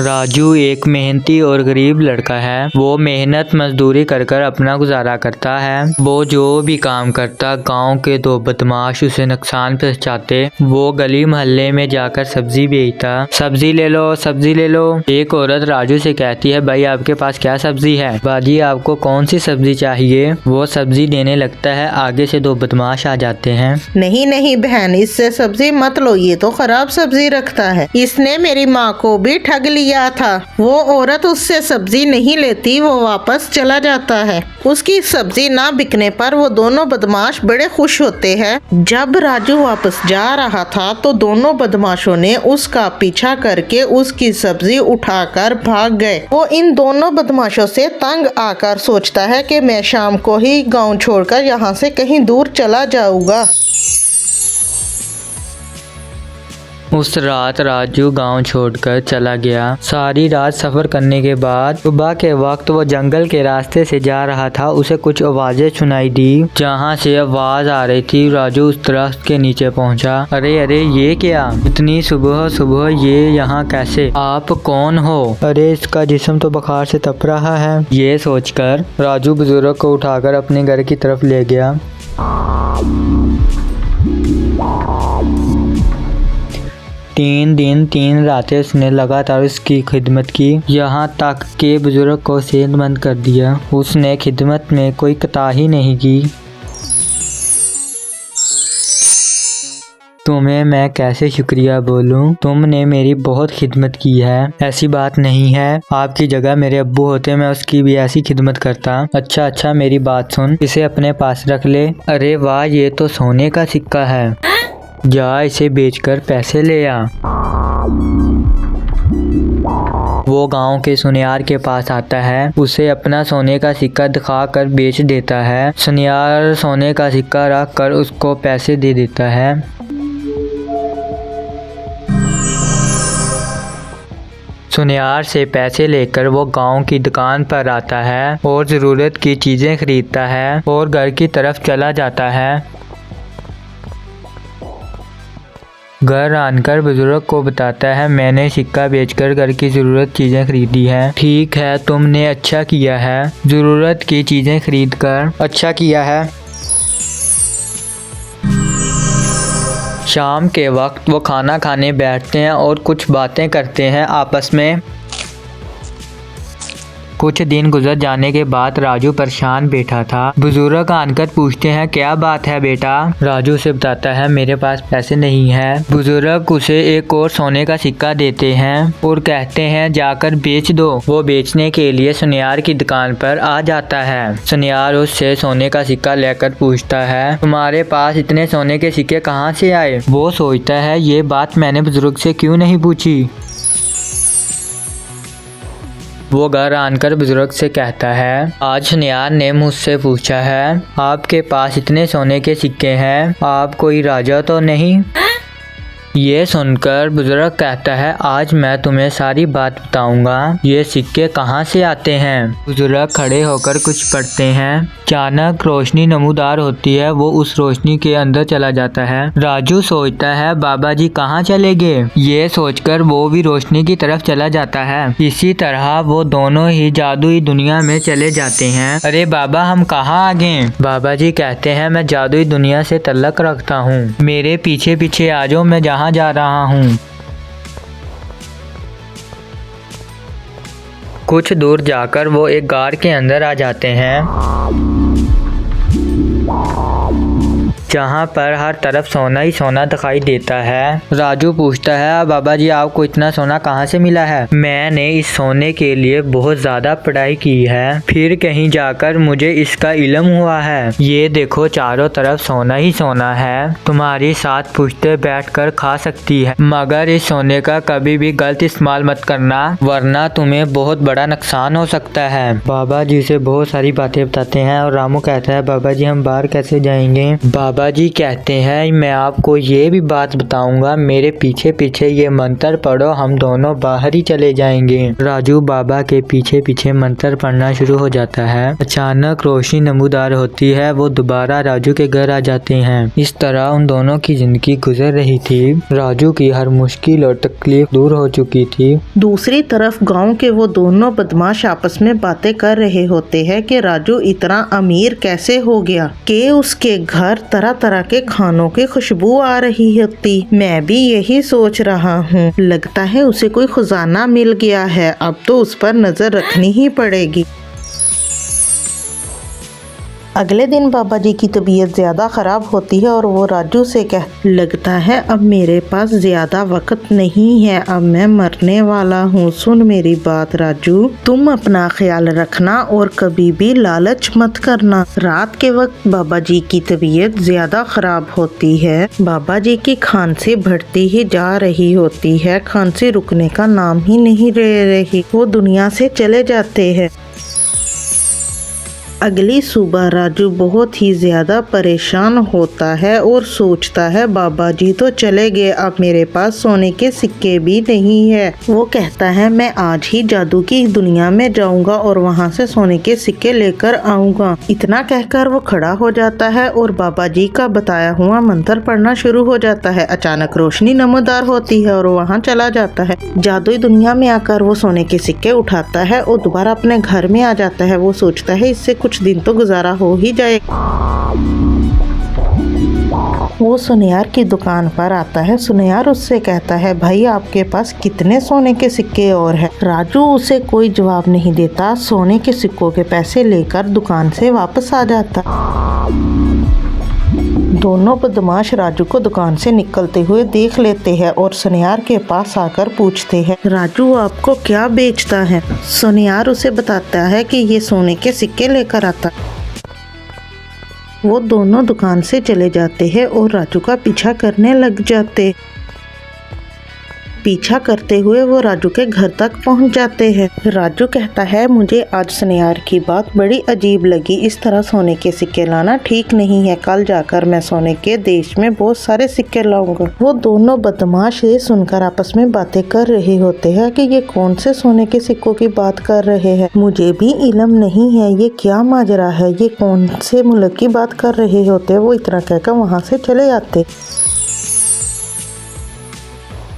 राजू एक मेहनती और गरीब लड़का है। वो मेहनत मजदूरी कर कर अपना गुजारा करता है। वो जो भी काम करता, गांव के दो बदमाश उसे नुकसान पहुंचाते। वो गली मोहल्ले में जाकर सब्जी बेचता। सब्जी ले लो, सब्जी ले लो। एक औरत राजू से कहती है, भाई आपके पास क्या सब्जी है? बाजी आपको कौन सी सब्जी चाहिए? वो सब्जी देने लगता है, आगे से दो बदमाश आ जाते हैं। नहीं नहीं बहन, इससे सब्जी मत लो, ये तो खराब सब्जी रखता है। इसने मेरी माँ को भी ठग लिया था। वो औरत उससे सब्जी नहीं लेती, वो वापस चला जाता है। उसकी सब्जी ना बिकने पर वो दोनों बदमाश बड़े खुश होते हैं। जब राजू वापस जा रहा था तो दोनों बदमाशों ने उसका पीछा करके उसकी सब्जी उठाकर भाग गए। वो इन दोनों बदमाशों से तंग आकर सोचता है कि मैं शाम को ही गांव छोड़कर यहाँ से कहीं दूर चला जाऊंगा। उस रात राजू गांव छोड़कर चला गया। सारी रात सफर करने के बाद सुबह के वक्त वो जंगल के रास्ते से जा रहा था। उसे कुछ आवाजें सुनाई दी। जहां से आवाज आ रही थी, राजू उस दरख्त के नीचे पहुंचा। अरे अरे, ये क्या? इतनी सुबह सुबह ये यहाँ कैसे? आप कौन हो? अरे इसका जिस्म तो बुखार से तप रहा है। ये सोचकर राजू बुजुर्ग को उठाकर अपने घर की तरफ ले गया। 3 दिन 3 रातें उसने लगातार उसकी खिदमत की, यहाँ तक के बुजुर्ग को सेहतमंद कर दिया। उसने खिदमत में कोई कोताही नहीं की। तुम्हें मैं कैसे शुक्रिया बोलूं? तुमने मेरी बहुत खिदमत की है। ऐसी बात नहीं है, आपकी जगह मेरे अब्बू होते मैं उसकी भी ऐसी खिदमत करता। अच्छा मेरी बात सुन, इसे अपने पास रख ले। अरे वाह, ये तो सोने का सिक्का है। जा इसे बेचकर पैसे ले आ। वो गांव के सुनियार के पास आता है, उसे अपना सोने का सिक्का दिखाकर बेच देता है। सुनियार सोने का सिक्का रख कर उसको पैसे दे देता है। सुनियार से पैसे लेकर वो गांव की दुकान पर आता है और ज़रूरत की चीज़ें खरीदता है और घर की तरफ चला जाता है। घर आनकर बुजुर्ग को बताता है, मैंने सिक्का बेचकर घर की ज़रूरत चीज़ें खरीदी है। ठीक है, तुमने अच्छा किया है, ज़रूरत की चीज़ें खरीदकर अच्छा किया है। शाम के वक्त वो खाना खाने बैठते हैं और कुछ बातें करते हैं आपस में। कुछ दिन गुजर जाने के बाद राजू परेशान बैठा था। बुजुर्ग आनकर पूछते हैं, क्या बात है बेटा? राजू से बताता है, मेरे पास पैसे नहीं है। बुजुर्ग उसे एक और सोने का सिक्का देते हैं और कहते हैं, जाकर बेच दो। वो बेचने के लिए सुनियार की दुकान पर आ जाता है। सुनियार उससे सोने का सिक्का लेकर पूछता है, तुम्हारे पास इतने सोने के सिक्के कहाँ से आए? वो सोचता है, ये बात मैंने बुजुर्ग से क्यों नहीं पूछी। वो घर आनकर बुजुर्ग से कहता है, आज सुनियार ने मुझसे पूछा है, आपके पास इतने सोने के सिक्के हैं, आप कोई राजा तो नहीं? ये सुनकर बुजुर्ग कहता है, आज मैं तुम्हें सारी बात बताऊंगा। ये सिक्के कहाँ से आते हैं? बुजुर्ग खड़े होकर कुछ पढ़ते हैं। अचानक रोशनी नमूदार होती है। वो उस रोशनी के अंदर चला जाता है। राजू सोचता है, बाबा जी कहाँ चले गए? ये सोचकर वो भी रोशनी की तरफ चला जाता है। इसी तरह वो दोनों ही जादुई दुनिया में चले जाते हैं। अरे बाबा, हम कहाँ आ गए? बाबा जी कहते हैं, मैं जादुई दुनिया से तल्लक रखता हूँ, मेरे पीछे पीछे आ जाओ, मैं जहाँ जा रहा हूँ। कुछ दूर जाकर वो एक गार के अंदर आ जाते हैं, जहाँ पर हर तरफ सोना ही सोना दिखाई देता है। राजू पूछता है, बाबा जी आपको इतना सोना कहाँ से मिला है? मैंने इस सोने के लिए बहुत ज़्यादा पढ़ाई की है, फिर कहीं जाकर मुझे इसका इल्म हुआ है। ये देखो, चारों तरफ सोना ही सोना है। तुम्हारी 7 पुश्तें बैठकर खा सकती है, मगर इस सोने का कभी भी गलत इस्तेमाल मत करना, वरना तुम्हें बहुत बड़ा नुकसान हो सकता है। बाबा जी से बहुत सारी बातें बताते हैं और रामू कहता है, बाबा जी हम बाहर कैसे जाएंगे? बाबा बाबा जी कहते हैं मैं आपको ये भी बात बताऊंगा, मेरे पीछे पीछे ये मंत्र पढ़ो, हम दोनों बाहर ही चले जाएंगे। राजू बाबा के पीछे पीछे मंत्र पढ़ना शुरू हो जाता है। अचानक रोशनी नमूदार होती है, वो दोबारा राजू के घर आ जाते हैं। इस तरह उन दोनों की जिंदगी गुजर रही थी। राजू की हर मुश्किल और तकलीफ दूर हो चुकी थी। दूसरी तरफ गांव के वो दोनों बदमाश आपस में बातें कर रहे होते हैं कि राजू इतना अमीर कैसे हो गया, कि उसके घर तरह तरह के खानों की खुशबू आ रही होती। मैं भी यही सोच रहा हूँ, लगता है उसे कोई खजाना मिल गया है, अब तो उस पर नजर रखनी ही पड़ेगी। अगले दिन बाबा जी की तबीयत ज़्यादा ख़राब होती है और वो राजू से लगता है अब मेरे पास ज़्यादा वक्त नहीं है, अब मैं मरने वाला हूँ। सुन मेरी बात राजू, तुम अपना ख्याल रखना और कभी भी लालच मत करना। रात के वक्त बाबा जी की तबीयत ज़्यादा ख़राब होती है। बाबा जी की खांसी बढ़ती ही जा रही होती है, खांसी रुकने का नाम ही नहीं ले रही, वो दुनिया से चले जाते हैं। अगली सुबह राजू बहुत ही ज़्यादा परेशान होता है और सोचता है बाबा जी तो चले गए, अब मेरे पास सोने के सिक्के भी नहीं है। वो कहता है मैं आज ही जादू की दुनिया में जाऊंगा और वहाँ से सोने के सिक्के लेकर आऊंगा। इतना कहकर वो खड़ा हो जाता है और बाबा जी का बताया हुआ मंत्र पढ़ना शुरू हो जाता है। अचानक रोशनी नमूदार होती है और वहाँ चला जाता है। जादुई दुनिया में आकर वो सोने के सिक्के उठाता है और दोबारा अपने घर में आ जाता है। वो सोचता है इससे कुछ दिन तो गुजारा हो ही जाए। वो सुनियार की दुकान पर आता है। सुनियार उससे कहता है भाई आपके पास कितने सोने के सिक्के और हैं? राजू उसे कोई जवाब नहीं देता, सोने के सिक्कों के पैसे लेकर दुकान से वापस आ जाता। दोनों बदमाश राजू को दुकान से निकलते हुए देख लेते हैं और सुनियार के पास आकर पूछते हैं राजू आपको क्या बेचता है? सुनियार उसे बताता है कि ये सोने के सिक्के लेकर आता। वो दोनों दुकान से चले जाते हैं और राजू का पीछा करने लग जाते। पीछा करते हुए वो राजू के घर तक पहुंच जाते हैं। राजू कहता है मुझे आज सुनियार की बात बड़ी अजीब लगी, इस तरह सोने के सिक्के लाना ठीक नहीं है, कल जाकर मैं सोने के देश में बहुत सारे सिक्के लाऊंगा। वो दोनों बदमाश ये सुनकर आपस में बातें कर रहे होते हैं कि ये कौन से सोने के सिक्कों की बात कर रहे हैं, मुझे भी इल्म नहीं है, ये क्या माजरा है, ये कौन से मुल्क की बात कर रहे होते। वो इतना कहकर वहाँ से चले आते।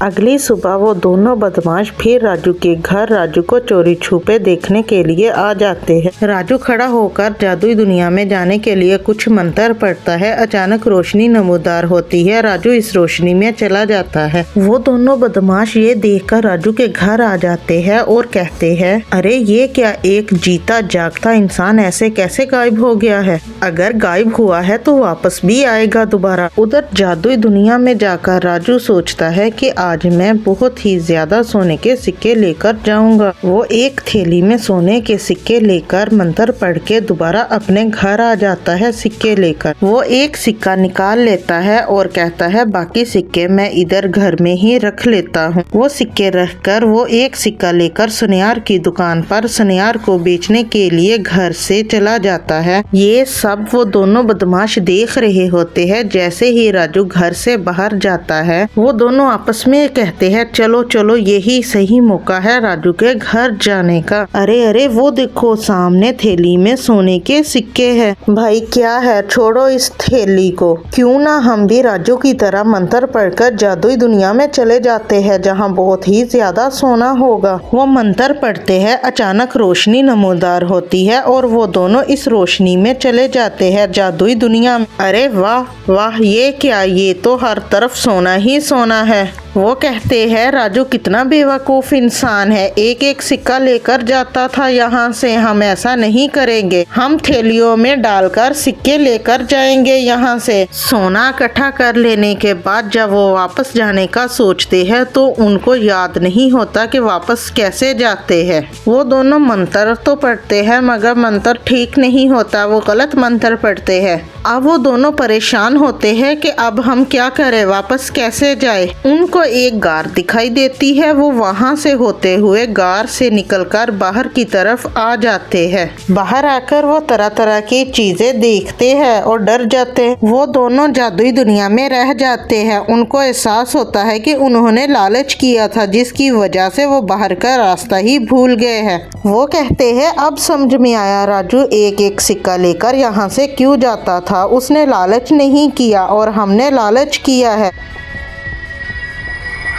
अगली सुबह वो दोनों बदमाश फिर राजू के घर राजू को चोरी छुपे देखने के लिए आ जाते हैं। राजू खड़ा होकर जादुई दुनिया में जाने के लिए कुछ मंत्र पढ़ता है। अचानक रोशनी नमूदार होती है, राजू इस रोशनी में चला जाता है। वो दोनों बदमाश ये देखकर राजू के घर आ जाते हैं और कहते हैं अरे ये क्या, एक जीता जागता इंसान ऐसे कैसे गायब हो गया है? अगर गायब हुआ है तो वापस भी आएगा दोबारा। उधर जादुई दुनिया में जाकर राजू सोचता है कि आज मैं बहुत ही ज्यादा सोने के सिक्के लेकर जाऊंगा। वो एक थैली में सोने के सिक्के लेकर मंत्र पढ़ के दोबारा अपने घर आ जाता है सिक्के लेकर। वो एक सिक्का निकाल लेता है और कहता है बाकी सिक्के मैं इधर घर में ही रख लेता हूँ। वो सिक्के रखकर वो एक सिक्का लेकर सुनियार की दुकान पर सुनियार को बेचने के लिए घर से चला जाता है। ये सब वो दोनों बदमाश देख रहे होते हैं। जैसे ही राजू घर से बाहर जाता है वो दोनों आपस में कहते हैं चलो चलो यही सही मौका है राजू के घर जाने का। अरे अरे वो देखो सामने थैली में सोने के सिक्के हैं। भाई क्या है, छोड़ो इस थैली को, क्यों ना हम भी राजू की तरह मंत्र पढ़कर जादुई दुनिया में चले जाते हैं जहाँ बहुत ही ज्यादा सोना होगा। वो मंत्र पढ़ते हैं। अचानक रोशनी नमूदार होती है और वो दोनों इस रोशनी में चले जाते हैं जादुई दुनिया में। अरे वाह वाह, ये क्या, ये तो हर तरफ सोना ही सोना है। वो कहते हैं राजू कितना बेवकूफ़ इंसान है, एक एक सिक्का लेकर जाता था यहाँ से, हम ऐसा नहीं करेंगे, हम थैलियों में डालकर सिक्के लेकर जाएंगे यहाँ से। सोना इकट्ठा कर लेने के बाद जब वो वापस जाने का सोचते हैं तो उनको याद नहीं होता कि वापस कैसे जाते हैं। वो दोनों मंत्र तो पढ़ते हैं मगर मंत्र ठीक नहीं होता, वो गलत मंत्र पढ़ते हैं। अब वो दोनों परेशान होते हैं कि अब हम क्या करें, वापस कैसे जाए। उनको एक गार दिखाई देती है, वो वहाँ से होते हुए गार से निकलकर बाहर की तरफ आ जाते हैं। बाहर आकर वो तरह तरह की चीजें देखते हैं और डर जाते हैं। वो दोनों जादुई दुनिया में रह जाते हैं। उनको एहसास होता है कि उन्होंने लालच किया था, जिसकी वजह से वो बाहर का रास्ता ही भूल गए हैं। वो कहते हैं अब समझ में आया, राजू एक एक सिक्का लेकर यहाँ से क्यों जाता था। उसने लालच नहीं किया और हमने लालच किया है।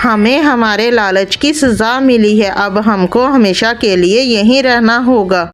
हमें हमारे लालच की सजा मिली है। अब हमको हमेशा के लिए यहीं रहना होगा।